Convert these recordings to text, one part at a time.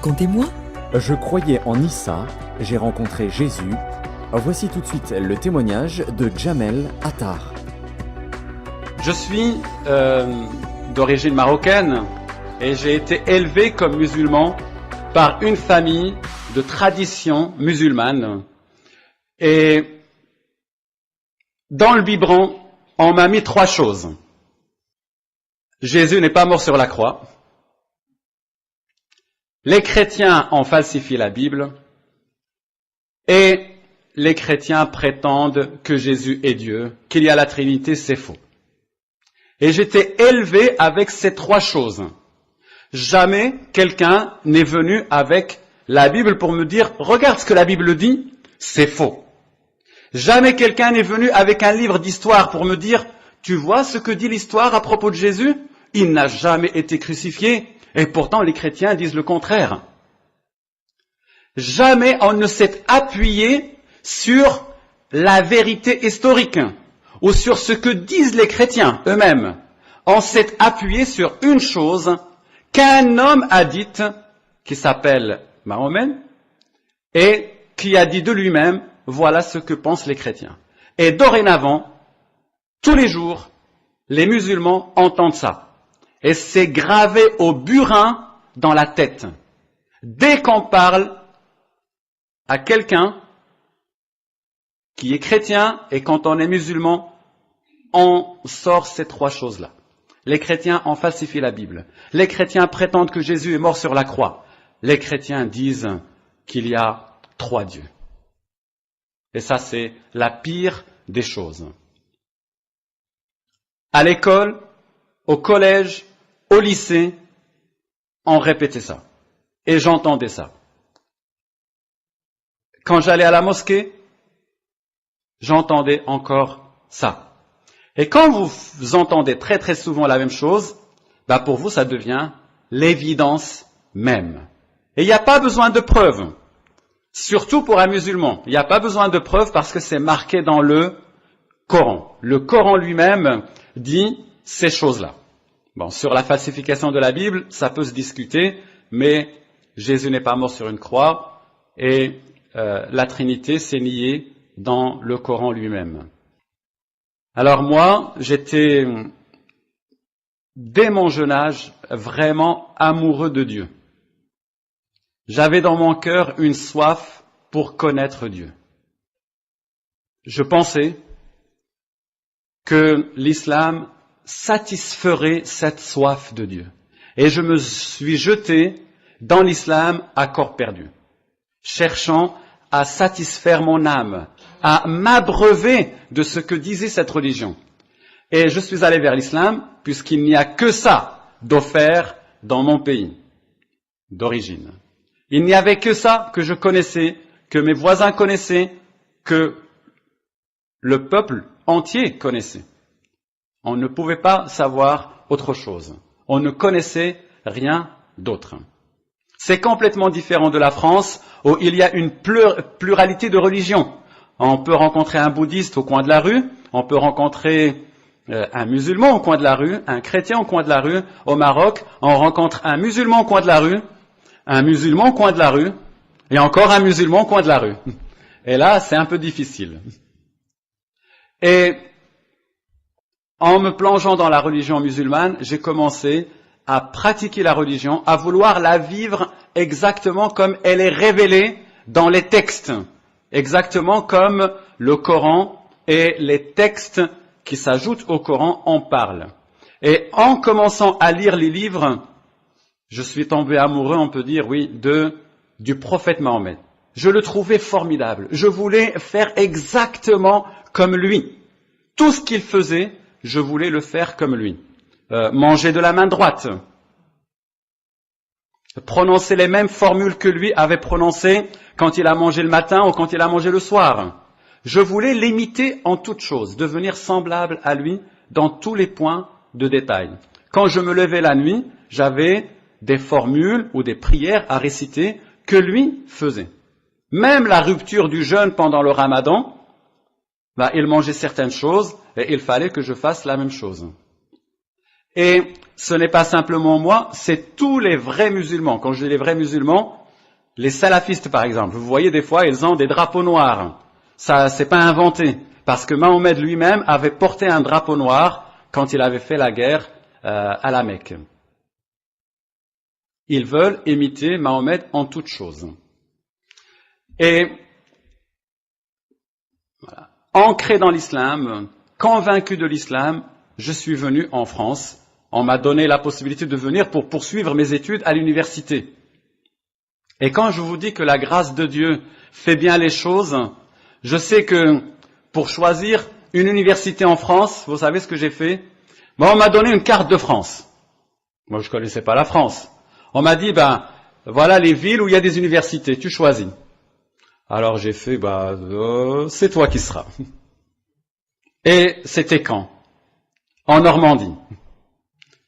Racontez-moi. Je croyais en Issa, j'ai rencontré Jésus. Voici tout de suite le témoignage de Jamel Attar. Je suis d'origine marocaine et j'ai été élevé comme musulman par une famille de tradition musulmane. Et dans le biberon, on m'a mis 3 choses. Jésus n'est pas mort sur la croix. Les chrétiens ont falsifié la Bible. Et les chrétiens prétendent que Jésus est Dieu, qu'il y a la Trinité, c'est faux. Et j'étais élevé avec ces 3 choses. Jamais quelqu'un n'est venu avec la Bible pour me dire « Regarde ce que la Bible dit, c'est faux ». Jamais quelqu'un n'est venu avec un livre d'histoire pour me dire « Tu vois ce que dit l'histoire à propos de Jésus ? Il n'a jamais été crucifié. » Et pourtant, les chrétiens disent le contraire. Jamais on ne s'est appuyé sur la vérité historique ou sur ce que disent les chrétiens eux-mêmes. on s'est appuyé sur une chose qu'un homme a dite, qui s'appelle Mahomet, et qui a dit de lui-même, voilà ce que pensent les chrétiens. Et dorénavant, tous les jours, les musulmans entendent ça. Et c'est gravé au burin dans la tête. Dès qu'on parle à quelqu'un qui est chrétien et quand on est musulman, on sort ces trois choses-là. Les chrétiens ont falsifié la Bible. Les chrétiens prétendent que Jésus est mort sur la croix. Les chrétiens disent qu'il y a 3 dieux. Et ça, c'est la pire des choses. À l'école, au collège, au lycée, on répétait ça. Et j'entendais ça. Quand j'allais à la mosquée, j'entendais encore ça. Et quand vous entendez très très souvent la même chose, pour vous ça devient l'évidence même. Et il n'y a pas besoin de preuves. Surtout pour un musulman. Il n'y a pas besoin de preuves parce que c'est marqué dans le Coran. Le Coran lui-même dit ces choses-là. Bon, sur la falsification de la Bible, ça peut se discuter, mais Jésus n'est pas mort sur une croix et la Trinité s'est niée dans le Coran lui-même. Alors moi, j'étais, dès mon jeune âge, vraiment amoureux de Dieu. J'avais dans mon cœur une soif pour connaître Dieu. Je pensais que l'islam satisferait cette soif de Dieu. Et je me suis jeté dans l'islam à corps perdu, cherchant à satisfaire mon âme, à m'abreuver de ce que disait cette religion. Et je suis allé vers l'islam, puisqu'il n'y a que ça d'offert dans mon pays d'origine. Il n'y avait que ça que je connaissais, que mes voisins connaissaient, que le peuple entier connaissait. On ne pouvait pas savoir autre chose. On ne connaissait rien d'autre. C'est complètement différent de la France, où il y a une pluralité de religions. On peut rencontrer un bouddhiste au coin de la rue, on peut rencontrer un musulman au coin de la rue, un chrétien au coin de la rue. Au Maroc, on rencontre un musulman au coin de la rue, un musulman au coin de la rue, et encore un musulman au coin de la rue. Et là, c'est un peu difficile. Et en me plongeant dans la religion musulmane, j'ai commencé à pratiquer la religion, à vouloir la vivre exactement comme elle est révélée dans les textes, exactement comme le Coran et les textes qui s'ajoutent au Coran en parlent. Et en commençant à lire les livres, je suis tombé amoureux, on peut dire, oui, du prophète Mahomet. Je le trouvais formidable. Je voulais faire exactement comme lui. Tout ce qu'il faisait, je voulais le faire comme lui. Manger de la main droite, prononcer les mêmes formules que lui avait prononcées quand il a mangé le matin ou quand il a mangé le soir. Je voulais l'imiter en toutes choses, devenir semblable à lui dans tous les points de détail. Quand je me levais la nuit, j'avais des formules ou des prières à réciter que lui faisait. Même la rupture du jeûne pendant le Ramadan, il mangeait certaines choses et il fallait que je fasse la même chose. Et ce n'est pas simplement moi, c'est tous les vrais musulmans. Quand je dis les vrais musulmans, les salafistes par exemple, vous voyez des fois ils ont des drapeaux noirs. Ça, c'est pas inventé, parce que Mahomet lui-même avait porté un drapeau noir quand il avait fait la guerre à la Mecque. Ils veulent imiter Mahomet en toutes choses. Et voilà, ancré dans l'islam, convaincu de l'islam, je suis venu en France. On m'a donné la possibilité de venir pour poursuivre mes études à l'université. Et quand je vous dis que la grâce de Dieu fait bien les choses, je sais que pour choisir une université en France, vous savez ce que j'ai fait? On m'a donné une carte de France. Moi, je ne connaissais pas la France. On m'a dit, voilà les villes où il y a des universités, tu choisis. Alors j'ai fait, c'est toi qui seras. Et c'était quand? En Normandie.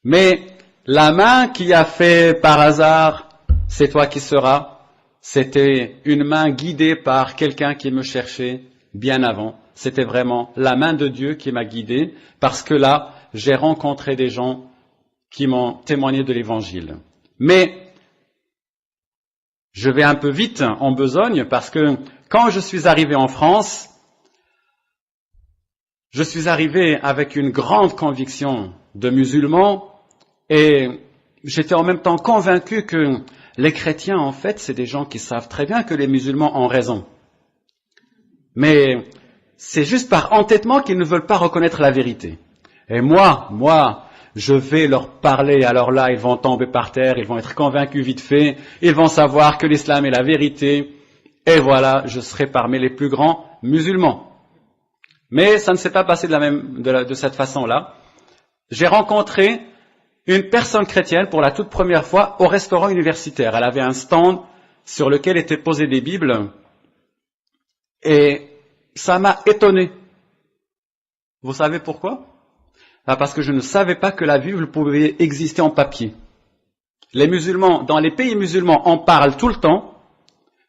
Mais la main qui a fait par hasard, c'est toi qui seras, c'était une main guidée par quelqu'un qui me cherchait bien avant. C'était vraiment la main de Dieu qui m'a guidé, parce que là, j'ai rencontré des gens qui m'ont témoigné de l'Évangile. Mais je vais un peu vite en besogne parce que quand je suis arrivé en France, je suis arrivé avec une grande conviction de musulman et j'étais en même temps convaincu que les chrétiens, en fait, c'est des gens qui savent très bien que les musulmans ont raison. Mais c'est juste par entêtement qu'ils ne veulent pas reconnaître la vérité. Et moi, je vais leur parler, alors là, ils vont tomber par terre, ils vont être convaincus vite fait, ils vont savoir que l'islam est la vérité, et voilà, je serai parmi les plus grands musulmans. Mais ça ne s'est pas passé de cette façon-là. J'ai rencontré une personne chrétienne pour la toute première fois au restaurant universitaire. Elle avait un stand sur lequel étaient posées des Bibles, et ça m'a étonné. Vous savez pourquoi? Parce que je ne savais pas que la Bible pouvait exister en papier. Les musulmans, dans les pays musulmans, en parlent tout le temps,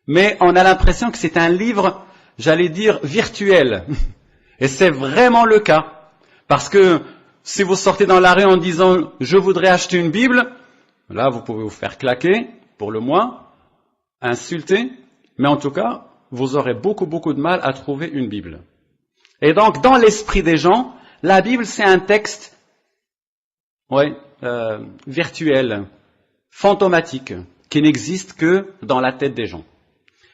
mais on a l'impression que c'est un livre, j'allais dire, virtuel. Et c'est vraiment le cas. Parce que si vous sortez dans la rue en disant « je voudrais acheter une Bible », là vous pouvez vous faire claquer, pour le moins, insulter, mais en tout cas, vous aurez beaucoup de mal à trouver une Bible. Et donc, dans l'esprit des gens, la Bible, c'est un texte virtuel, fantomatique, qui n'existe que dans la tête des gens.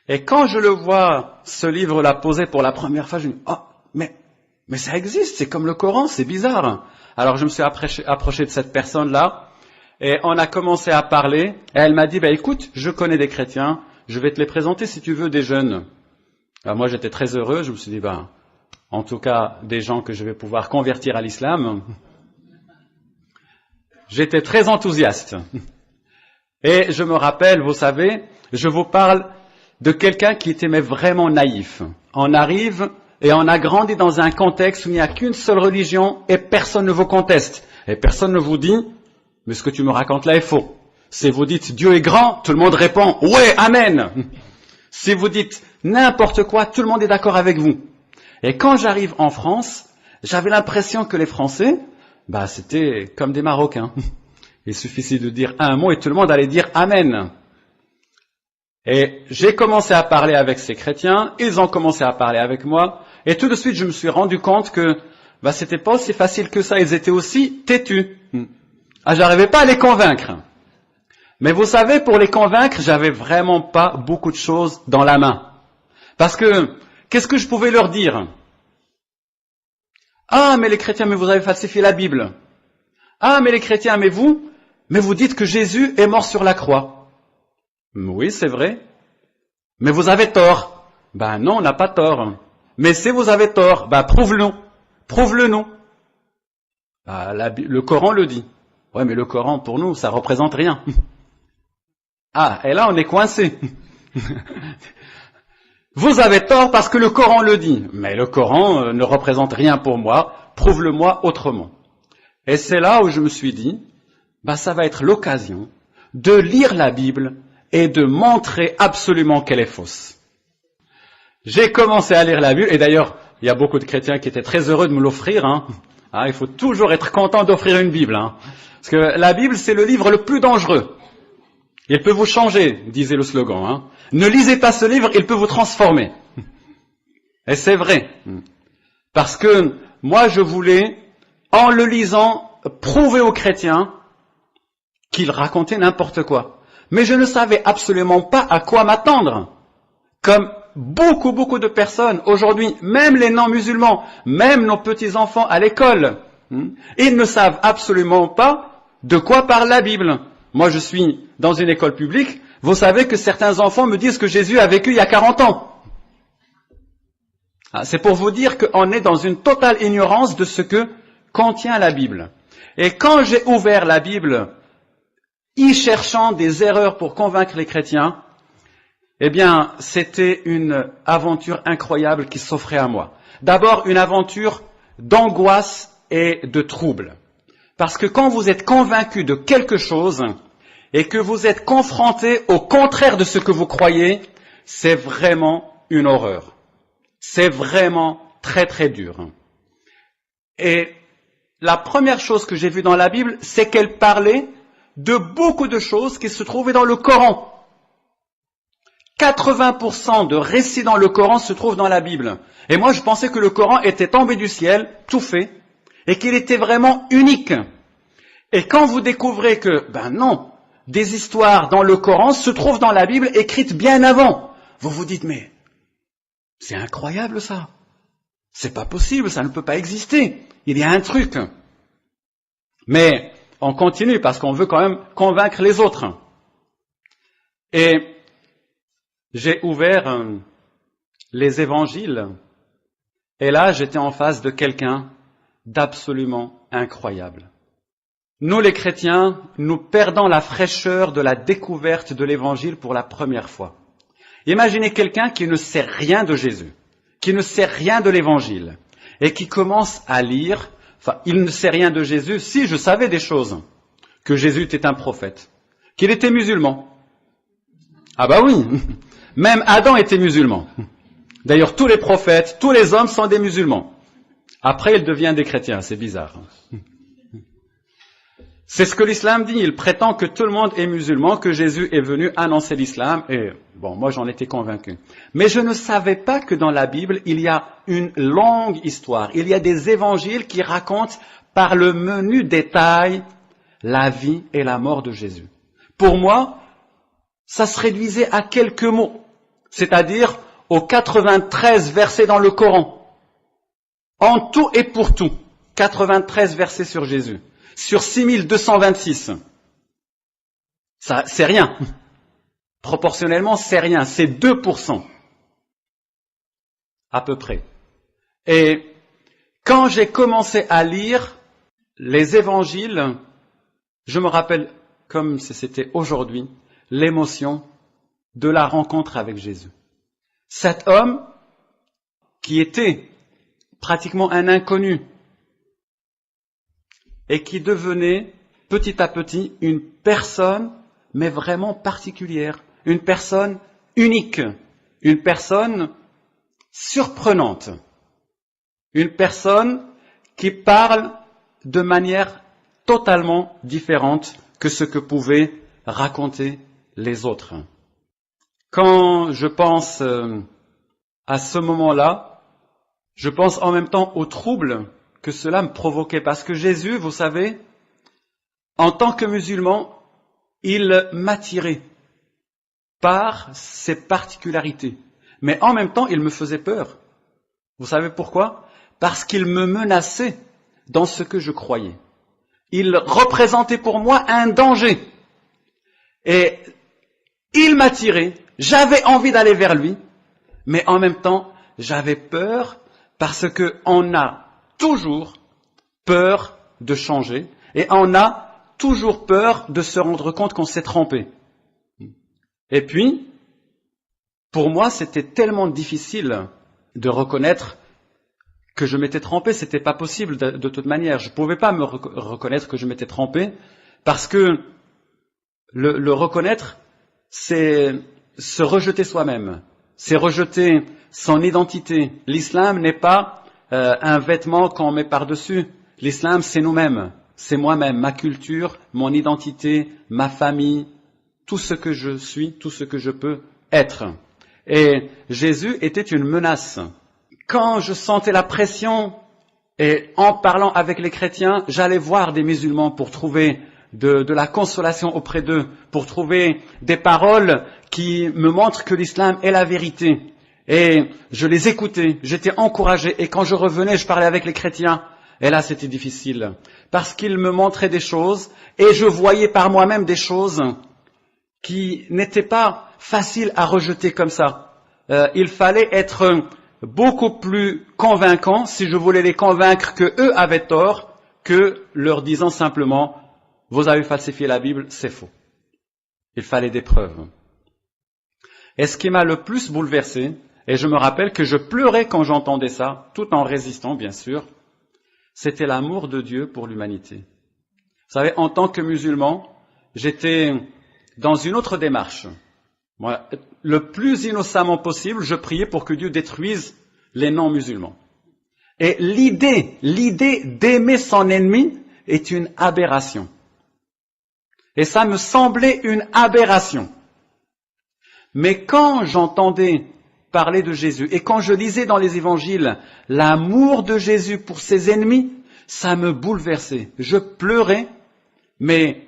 Et quand je le vois, ce livre-là posé pour la première fois, je me dis « oh, mais ça existe, c'est comme le Coran, c'est bizarre ». Alors je me suis approché de cette personne-là, et on a commencé à parler, et elle m'a dit « écoute, je connais des chrétiens, je vais te les présenter si tu veux, des jeunes ». Alors moi j'étais très heureux, je me suis dit en tout cas des gens que je vais pouvoir convertir à l'islam. J'étais très enthousiaste. Et je me rappelle, vous savez, je vous parle de quelqu'un qui était vraiment naïf. On arrive et on a grandi dans un contexte où il n'y a qu'une seule religion et personne ne vous conteste. Et personne ne vous dit, mais ce que tu me racontes là est faux. Si vous dites Dieu est grand, tout le monde répond, ouais, amen. Si vous dites n'importe quoi, tout le monde est d'accord avec vous. Et quand j'arrive en France, j'avais l'impression que les Français, c'était comme des Marocains. Il suffisait de dire un mot et tout le monde allait dire amen. Et j'ai commencé à parler avec ces chrétiens, ils ont commencé à parler avec moi, et tout de suite je me suis rendu compte que c'était pas aussi facile que ça, ils étaient aussi têtus. J'arrivais pas à les convaincre. Mais vous savez, pour les convaincre, j'avais vraiment pas beaucoup de choses dans la main. Parce que, qu'est-ce que je pouvais leur dire? Ah, mais les chrétiens, mais vous avez falsifié la Bible. Ah, mais les chrétiens, mais vous dites que Jésus est mort sur la croix. Oui, c'est vrai. Mais vous avez tort. Non, on n'a pas tort. Mais si vous avez tort, prouve-le. Prouve-le-nous. Le Coran le dit. Ouais, mais le Coran, pour nous, ça représente rien. Ah, et là, on est coincé. Vous avez tort parce que le Coran le dit. Mais le Coran ne représente rien pour moi. Prouve-le-moi autrement. Et c'est là où je me suis dit, ça va être l'occasion de lire la Bible et de montrer absolument qu'elle est fausse. J'ai commencé à lire la Bible, et d'ailleurs, il y a beaucoup de chrétiens qui étaient très heureux de me l'offrir. Il faut toujours être content d'offrir une Bible. Parce que la Bible, c'est le livre le plus dangereux. Il peut vous changer, disait le slogan. Ne lisez pas ce livre, il peut vous transformer. Et c'est vrai. Parce que moi, je voulais, en le lisant, prouver aux chrétiens qu'ils racontaient n'importe quoi. Mais je ne savais absolument pas à quoi m'attendre. Comme beaucoup de personnes, aujourd'hui, même les non-musulmans, même nos petits-enfants à l'école, ils ne savent absolument pas de quoi parle la Bible. Moi, je suis dans une école publique. Vous savez que certains enfants me disent que Jésus a vécu il y a 40 ans. C'est pour vous dire qu'on est dans une totale ignorance de ce que contient la Bible. Et quand j'ai ouvert la Bible, y cherchant des erreurs pour convaincre les chrétiens, c'était une aventure incroyable qui s'offrait à moi. D'abord, une aventure d'angoisse et de trouble. Parce que quand vous êtes convaincu de quelque chose et que vous êtes confronté au contraire de ce que vous croyez, c'est vraiment une horreur. C'est vraiment très dur. Et la première chose que j'ai vue dans la Bible, c'est qu'elle parlait de beaucoup de choses qui se trouvaient dans le Coran. 80% de récits dans le Coran se trouvent dans la Bible. Et moi, je pensais que le Coran était tombé du ciel, tout fait, et qu'il était vraiment unique. Et quand vous découvrez que, non, des histoires dans le Coran se trouvent dans la Bible écrites bien avant, vous vous dites, mais c'est incroyable ça. C'est pas possible, ça ne peut pas exister. Il y a un truc. Mais on continue parce qu'on veut quand même convaincre les autres. Et j'ai ouvert les évangiles et là j'étais en face de quelqu'un d'absolument incroyable. Nous les chrétiens, nous perdons la fraîcheur de la découverte de l'évangile pour la première fois. Imaginez quelqu'un qui ne sait rien de Jésus, qui ne sait rien de l'évangile et qui commence à lire, il ne sait rien de Jésus, si je savais des choses, que Jésus était un prophète, qu'il était musulman. Ah bah oui, même Adam était musulman. D'ailleurs, tous les prophètes, tous les hommes sont des musulmans. Après, ils deviennent des chrétiens, c'est bizarre. C'est ce que l'islam dit, il prétend que tout le monde est musulman, que Jésus est venu annoncer l'islam, et moi j'en étais convaincu. Mais je ne savais pas que dans la Bible, il y a une longue histoire, il y a des évangiles qui racontent par le menu détail la vie et la mort de Jésus. Pour moi, ça se réduisait à quelques mots, c'est-à-dire aux 93 versets dans le Coran. En tout et pour tout, 93 versets sur Jésus. Sur 6226. Ça, c'est rien. Proportionnellement, c'est rien. C'est 2%. À peu près. Et quand j'ai commencé à lire les évangiles, je me rappelle, comme si c'était aujourd'hui, l'émotion de la rencontre avec Jésus. Cet homme, qui était pratiquement un inconnu, et qui devenait petit à petit une personne, mais vraiment particulière, une personne unique, une personne surprenante, une personne qui parle de manière totalement différente que ce que pouvaient raconter les autres. Quand je pense à ce moment-là, je pense en même temps aux troubles que cela me provoquait. Parce que Jésus, vous savez, en tant que musulman, il m'attirait par ses particularités. Mais en même temps, il me faisait peur. Vous savez pourquoi? Parce qu'il me menaçait dans ce que je croyais. Il représentait pour moi un danger. Et il m'attirait, j'avais envie d'aller vers lui, mais en même temps, j'avais peur parce qu'on a toujours peur de changer et on a toujours peur de se rendre compte qu'on s'est trompé. Et puis, pour moi, c'était tellement difficile de reconnaître que je m'étais trompé, c'était pas possible de toute manière. Je pouvais pas me reconnaître que je m'étais trompé parce que le reconnaître, c'est se rejeter soi-même, c'est rejeter son identité. L'islam n'est pas un vêtement qu'on met par-dessus. L'islam, c'est nous-mêmes, c'est moi-même, ma culture, mon identité, ma famille, tout ce que je suis, tout ce que je peux être. Et Jésus était une menace. Quand je sentais la pression, et en parlant avec les chrétiens, j'allais voir des musulmans pour trouver de la consolation auprès d'eux, pour trouver des paroles qui me montrent que l'islam est la vérité. Et je les écoutais, j'étais encouragé, et quand je revenais, je parlais avec les chrétiens, et là c'était difficile, parce qu'ils me montraient des choses, et je voyais par moi-même des choses qui n'étaient pas faciles à rejeter comme ça. Il fallait être beaucoup plus convaincant si je voulais les convaincre que eux avaient tort, que leur disant simplement « Vous avez falsifié la Bible, c'est faux ». Il fallait des preuves. Et ce qui m'a le plus bouleversé, et je me rappelle que je pleurais quand j'entendais ça, tout en résistant bien sûr, c'était l'amour de Dieu pour l'humanité. Vous savez, en tant que musulman, j'étais dans une autre démarche. Moi, le plus innocemment possible, je priais pour que Dieu détruise les non-musulmans. Et l'idée d'aimer son ennemi est une aberration. Et ça me semblait une aberration. Mais quand j'entendais parler de Jésus et quand je lisais dans les évangiles l'amour de Jésus pour ses ennemis, ça me bouleversait. Je pleurais, mais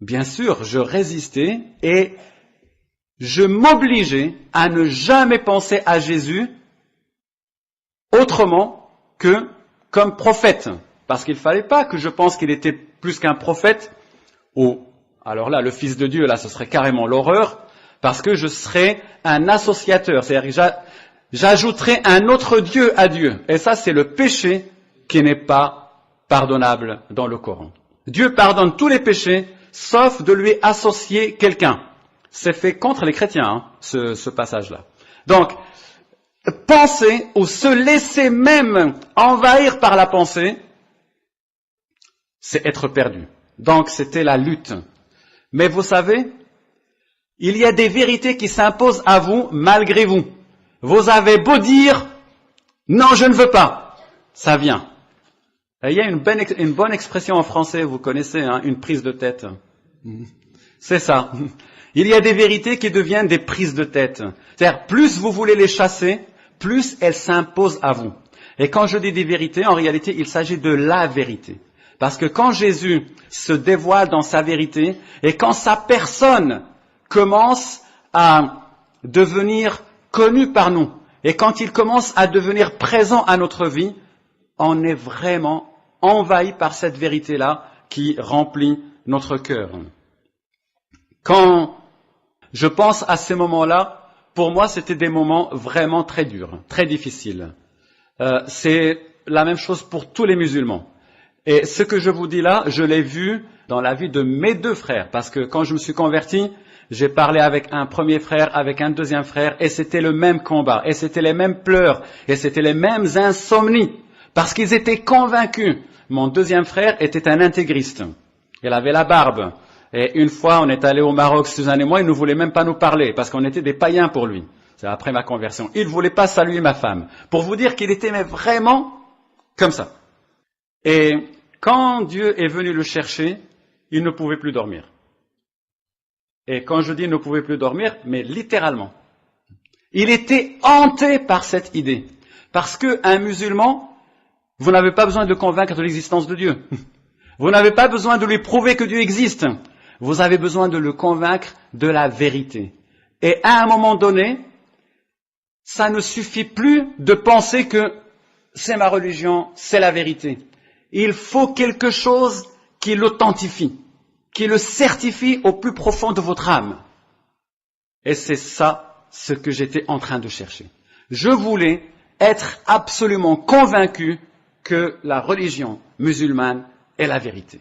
bien sûr, je résistais et je m'obligeais à ne jamais penser à Jésus autrement que comme prophète. Parce qu'il ne fallait pas que je pense qu'il était plus qu'un prophète, ou alors là, le Fils de Dieu, là, ce serait carrément l'horreur, parce que je serais un associateur, c'est-à-dire que j'ajouterais un autre Dieu à Dieu. Et ça, c'est le péché qui n'est pas pardonnable dans le Coran. Dieu pardonne tous les péchés, sauf de lui associer quelqu'un. C'est fait contre les chrétiens, hein, ce passage-là. Donc, penser ou se laisser même envahir par la pensée, c'est être perdu. Donc, c'était la lutte. Mais vous savez, il y a des vérités qui s'imposent à vous malgré vous. Vous avez beau dire « Non, je ne veux pas », ça vient. Et il y a une bonne expression en français, vous connaissez, hein, une prise de tête. C'est ça. Il y a des vérités qui deviennent des prises de tête. C'est-à-dire, plus vous voulez les chasser, plus elles s'imposent à vous. Et quand je dis des vérités, en réalité, il s'agit de la vérité. Parce que quand Jésus se dévoile dans sa vérité, et quand sa personne commence à devenir connue par nous, et quand il commence à devenir présent à notre vie, on est vraiment envahi par cette vérité-là qui remplit notre cœur. Quand je pense à ces moments-là, pour moi, c'était des moments vraiment très durs, très difficiles. C'est la même chose pour tous les musulmans. Et ce que je vous dis là, je l'ai vu dans la vie de mes deux frères, parce que quand je me suis converti, j'ai parlé avec un premier frère, avec un deuxième frère, et c'était le même combat, et c'était les mêmes pleurs, et c'était les mêmes insomnies, parce qu'ils étaient convaincus. Mon deuxième frère était un intégriste. Il avait la barbe. Et une fois, on est allé au Maroc, Suzanne et moi, il ne voulait même pas nous parler, parce qu'on était des païens pour lui. C'est après ma conversion. Il ne voulait pas saluer ma femme. Pour vous dire qu'il était mais vraiment comme ça. Et quand Dieu est venu le chercher, il ne pouvait plus dormir. Et quand je dis il ne pouvait plus dormir, mais littéralement. Il était hanté par cette idée. Parce qu'un musulman, vous n'avez pas besoin de le convaincre de l'existence de Dieu. Vous n'avez pas besoin de lui prouver que Dieu existe. Vous avez besoin de le convaincre de la vérité. Et à un moment donné, ça ne suffit plus de penser que c'est ma religion, c'est la vérité. Il faut quelque chose qui l'authentifie, qui le certifie au plus profond de votre âme. Et c'est ça ce que j'étais en train de chercher. Je voulais être absolument convaincu que la religion musulmane est la vérité.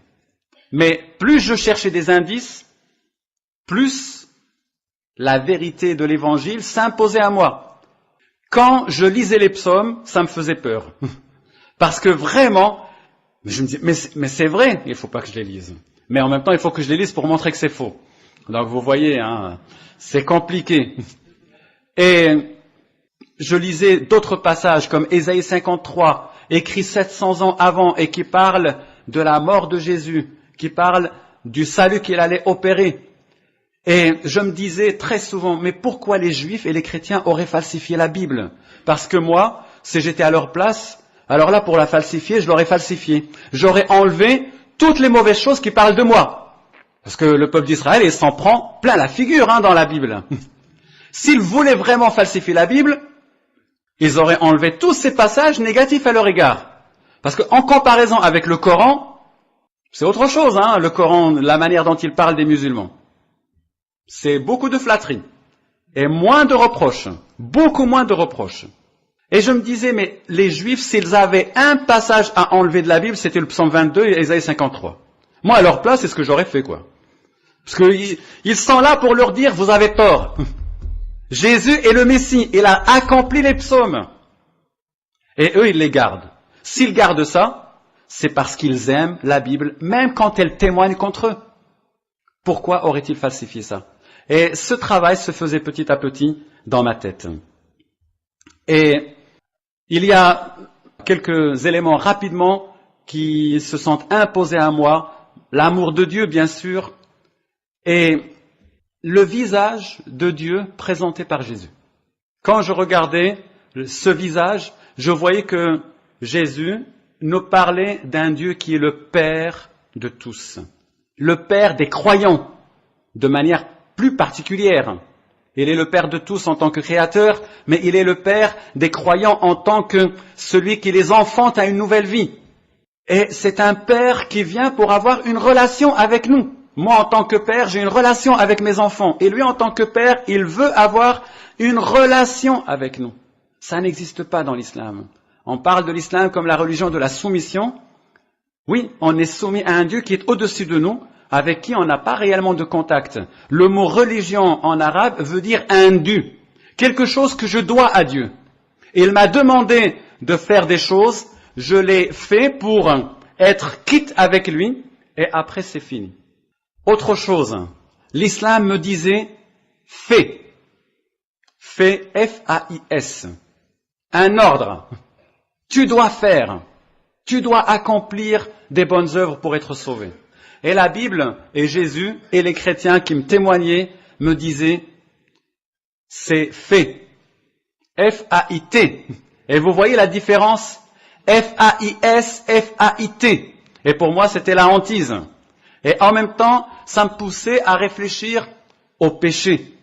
Mais plus je cherchais des indices, plus la vérité de l'évangile s'imposait à moi. Quand je lisais les psaumes, ça me faisait peur. Parce que vraiment, je me disais, mais c'est vrai, il ne faut pas que je les lise. Mais en même temps, il faut que je les lise pour montrer que c'est faux. Donc vous voyez, hein, c'est compliqué. Et je lisais d'autres passages comme Ésaïe 53, écrit 700 ans avant et qui parle de la mort de Jésus, qui parle du salut qu'il allait opérer. Et je me disais très souvent, mais pourquoi les Juifs et les chrétiens auraient falsifié la Bible? Parce que moi, si j'étais à leur place, alors là, pour la falsifier, je l'aurais falsifiée. J'aurais enlevé toutes les mauvaises choses qui parlent de moi. Parce que le peuple d'Israël, il s'en prend plein la figure dans la Bible. S'ils voulaient vraiment falsifier la Bible, ils auraient enlevé tous ces passages négatifs à leur égard. Parce qu'en comparaison avec le Coran, c'est autre chose, hein, le Coran, la manière dont il parle des musulmans. C'est beaucoup de flatterie et moins de reproches, beaucoup moins de reproches. Et je me disais, mais les Juifs, s'ils avaient un passage à enlever de la Bible, c'était le psaume 22 et Ésaïe 53. Moi, à leur place, c'est ce que j'aurais fait, quoi. Parce qu'ils sont là pour leur dire, vous avez tort. Jésus est le Messie, il a accompli les psaumes. Et eux, ils les gardent. S'ils gardent ça, c'est parce qu'ils aiment la Bible, même quand elle témoigne contre eux. Pourquoi aurait-il falsifié ça? Et ce travail se faisait petit à petit dans ma tête. Et il y a quelques éléments rapidement qui se sont imposés à moi. L'amour de Dieu, bien sûr, et le visage de Dieu présenté par Jésus. Quand je regardais ce visage, je voyais que Jésus nous parlait d'un Dieu qui est le Père de tous, le Père des croyants, de manière plus particulière. Il est le Père de tous en tant que créateur, mais il est le Père des croyants en tant que celui qui les enfante à une nouvelle vie. Et c'est un Père qui vient pour avoir une relation avec nous. Moi, en tant que père, j'ai une relation avec mes enfants. Et lui, en tant que père, il veut avoir une relation avec nous. Ça n'existe pas dans l'islam. On parle de l'islam comme la religion de la soumission. Oui, on est soumis à un Dieu qui est au-dessus de nous, avec qui on n'a pas réellement de contact. Le mot religion en arabe veut dire un dû, quelque chose que je dois à Dieu. Et il m'a demandé de faire des choses, je l'ai fait pour être quitte avec lui, et après c'est fini. Autre chose, l'islam me disait fais, F-A-I-S, un ordre. Tu dois faire, tu dois accomplir des bonnes œuvres pour être sauvé. Et la Bible et Jésus et les chrétiens qui me témoignaient me disaient c'est fait, F-A-I-T. Et vous voyez la différence, F-A-I-S, F-A-I-T. Et pour moi c'était la hantise. Et en même temps, ça me poussait à réfléchir au péché.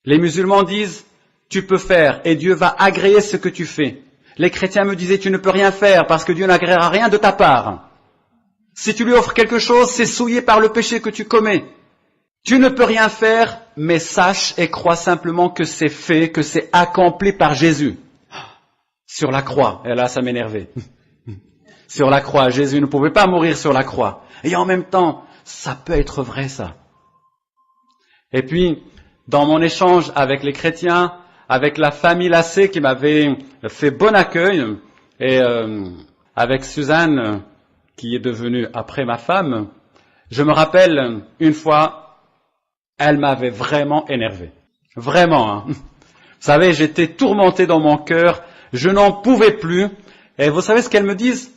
Les musulmans disent, tu peux faire et Dieu va agréer ce que tu fais. Les chrétiens me disaient, tu ne peux rien faire parce que Dieu n'agréera rien de ta part. Si tu lui offres quelque chose, c'est souillé par le péché que tu commets. Tu ne peux rien faire, mais sache et crois simplement que c'est fait, que c'est accompli par Jésus. Sur la croix, et là ça m'énervait. Sur la croix, Jésus ne pouvait pas mourir sur la croix. Et en même temps, ça peut être vrai, ça. Et puis, dans mon échange avec les chrétiens, avec la famille Lassé qui m'avait fait bon accueil, et avec Suzanne, qui est devenue après ma femme, je me rappelle une fois, elle m'avait vraiment énervé. Vraiment, hein. Vous savez, j'étais tourmenté dans mon cœur, je n'en pouvais plus. Et vous savez ce qu'elles me disent ?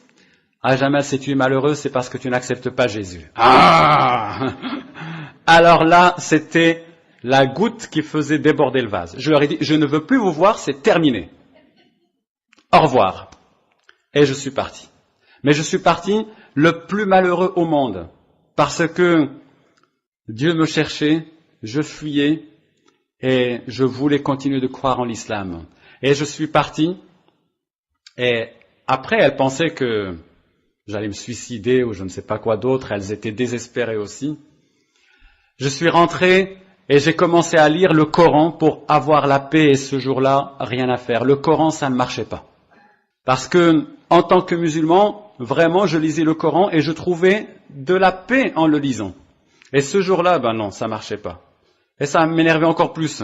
Ah, Jamel, si tu es malheureux, c'est parce que tu n'acceptes pas Jésus. Ah! Alors là, c'était la goutte qui faisait déborder le vase. Je leur ai dit, je ne veux plus vous voir, c'est terminé. Au revoir. Et je suis parti. Mais je suis parti le plus malheureux au monde. Parce que Dieu me cherchait, je fuyais, et je voulais continuer de croire en l'islam. Et je suis parti, et après, elles pensaient que j'allais me suicider ou je ne sais pas quoi d'autre, elles étaient désespérées aussi. Je suis rentré et j'ai commencé à lire le Coran pour avoir la paix et ce jour-là, rien à faire. Le Coran, ça ne marchait pas. Parce que, en tant que musulman, vraiment, je lisais le Coran et je trouvais de la paix en le lisant. Et ce jour-là, ben non, ça marchait pas. Et ça m'énervait encore plus.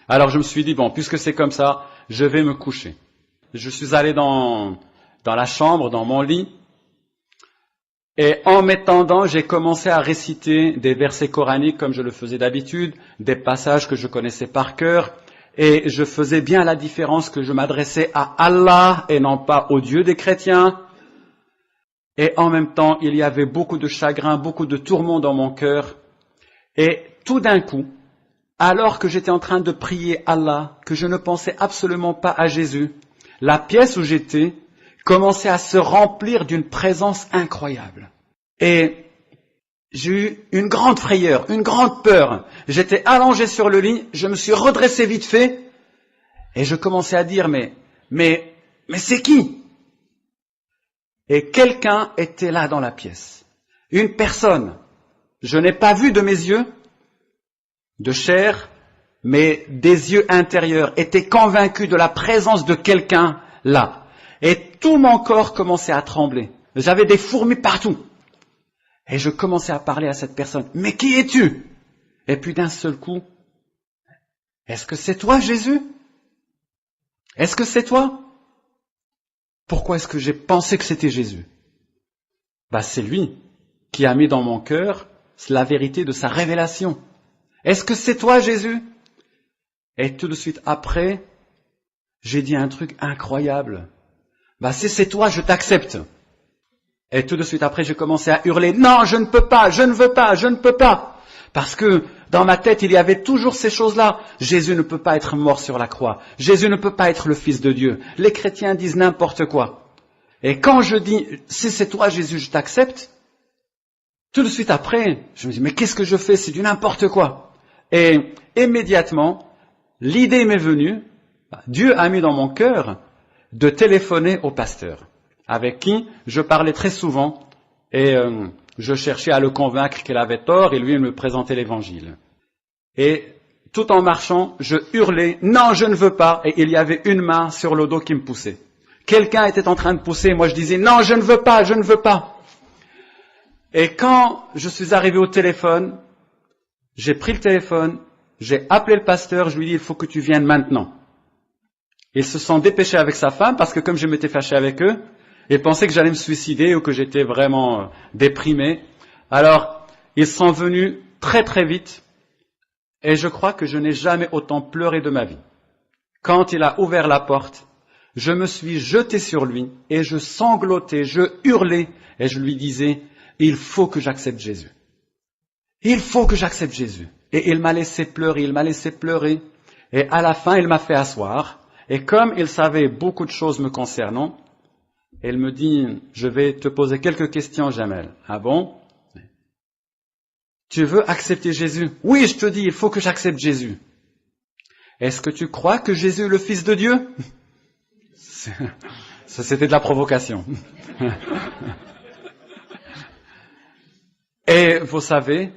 Alors je me suis dit, bon, puisque c'est comme ça, je vais me coucher. Je suis allé dans la chambre, dans mon lit, et en m'étendant, j'ai commencé à réciter des versets coraniques comme je le faisais d'habitude, des passages que je connaissais par cœur, et je faisais bien la différence que je m'adressais à Allah et non pas au Dieu des chrétiens. Et en même temps, il y avait beaucoup de chagrin, beaucoup de tourments dans mon cœur, et tout d'un coup, alors que j'étais en train de prier Allah, que je ne pensais absolument pas à Jésus, la pièce où j'étais commençait à se remplir d'une présence incroyable. Et j'ai eu une grande frayeur, une grande peur. J'étais allongé sur le lit, je me suis redressé vite fait, et je commençais à dire, mais c'est qui ? Et quelqu'un était là dans la pièce. Une personne. Je n'ai pas vu de mes yeux, de chair, mais des yeux intérieurs, était convaincu de la présence de quelqu'un là. Et tout mon corps commençait à trembler. J'avais des fourmis partout. Et je commençais à parler à cette personne. Mais qui es-tu ? Et puis d'un seul coup, est-ce que c'est toi, Jésus ? Est-ce que c'est toi ? Pourquoi est-ce que j'ai pensé que c'était Jésus ? C'est lui qui a mis dans mon cœur la vérité de sa révélation. Est-ce que c'est toi, Jésus ? Et tout de suite après, j'ai dit un truc incroyable. si c'est toi, je t'accepte. Et tout de suite après, j'ai commencé à hurler, non, je ne peux pas, je ne veux pas, je ne peux pas. Parce que dans ma tête, il y avait toujours ces choses-là. Jésus ne peut pas être mort sur la croix. Jésus ne peut pas être le Fils de Dieu. Les chrétiens disent n'importe quoi. Et quand je dis, si c'est toi, Jésus, je t'accepte, tout de suite après, je me dis, mais qu'est-ce que je fais? C'est du n'importe quoi. Et immédiatement, l'idée m'est venue, Dieu a mis dans mon cœur de téléphoner au pasteur, avec qui je parlais très souvent, et je cherchais à le convaincre qu'il avait tort, et lui, il me présentait l'évangile. Et tout en marchant, je hurlais, non, je ne veux pas, et il y avait une main sur le dos qui me poussait. Quelqu'un était en train de pousser, moi je disais, non, je ne veux pas, je ne veux pas. Et quand je suis arrivé au téléphone, j'ai pris le téléphone, j'ai appelé le pasteur, je lui ai dit, il faut que tu viennes maintenant. Ils se sont dépêchés avec sa femme, parce que comme je m'étais fâché avec eux, ils pensaient que j'allais me suicider ou que j'étais vraiment déprimé. Alors, ils sont venus très très vite, et je crois que je n'ai jamais autant pleuré de ma vie. Quand il a ouvert la porte, je me suis jeté sur lui, et je sanglotais, je hurlais, et je lui disais, il faut que j'accepte Jésus. Il faut que j'accepte Jésus. Et il m'a laissé pleurer, et à la fin, il m'a fait asseoir, et comme il savait beaucoup de choses me concernant, il me dit, je vais te poser quelques questions, Jamel. Ah bon? Tu veux accepter Jésus? Oui, je te dis, il faut que j'accepte Jésus. Est-ce que tu crois que Jésus est le Fils de Dieu? Ça, c'était de la provocation. Et vous savez,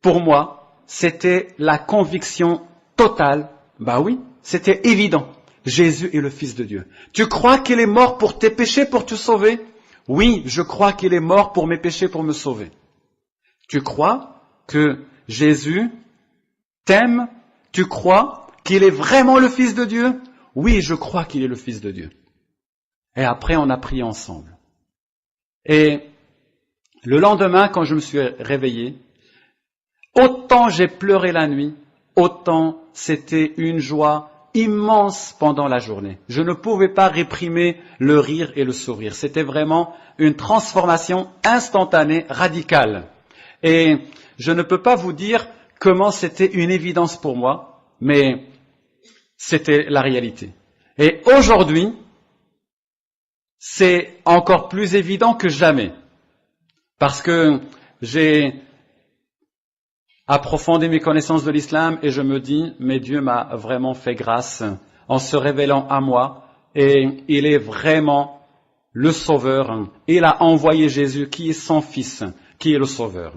pour moi, c'était la conviction totale. Bah oui, c'était évident. Jésus est le Fils de Dieu. Tu crois qu'il est mort pour tes péchés, pour te sauver? Oui, je crois qu'il est mort pour mes péchés, pour me sauver. Tu crois que Jésus t'aime? Tu crois qu'il est vraiment le Fils de Dieu? Oui, je crois qu'il est le Fils de Dieu. Et après, on a prié ensemble. Et le lendemain, quand je me suis réveillé, autant j'ai pleuré la nuit, autant c'était une joie immense pendant la journée. Je ne pouvais pas réprimer le rire et le sourire. C'était vraiment une transformation instantanée, radicale. Et je ne peux pas vous dire comment c'était une évidence pour moi, mais c'était la réalité. Et aujourd'hui, c'est encore plus évident que jamais. Parce que j'ai approfondi mes connaissances de l'islam et je me dis, mais Dieu m'a vraiment fait grâce en se révélant à moi et il est vraiment le Sauveur. Il a envoyé Jésus qui est son Fils, qui est le Sauveur.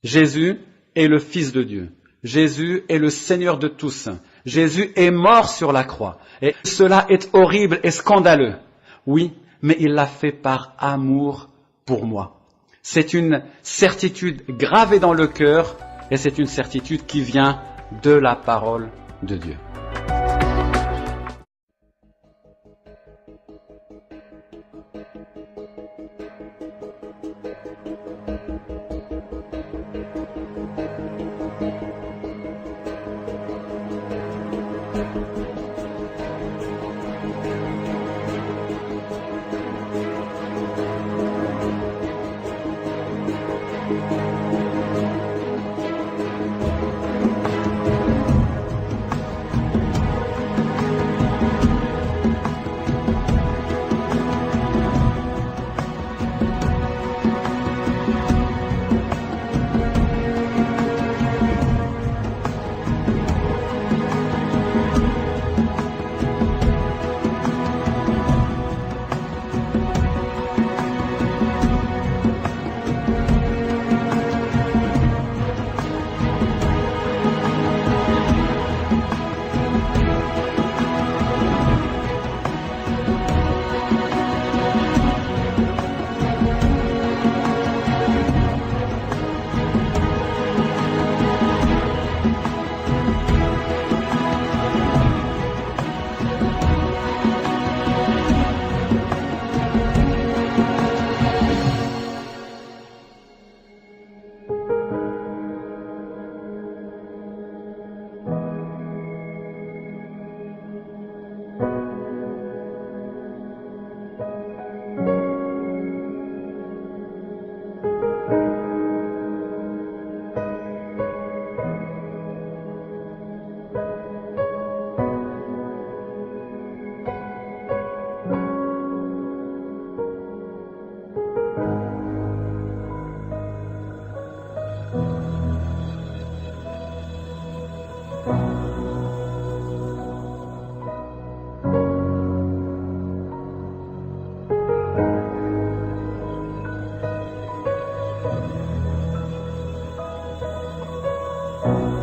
Jésus est le Fils de Dieu. Jésus est le Seigneur de tous. Jésus est mort sur la croix. Et cela est horrible et scandaleux. Oui, mais il l'a fait par amour pour moi. C'est une certitude gravée dans le cœur et c'est une certitude qui vient de la parole de Dieu. Amen.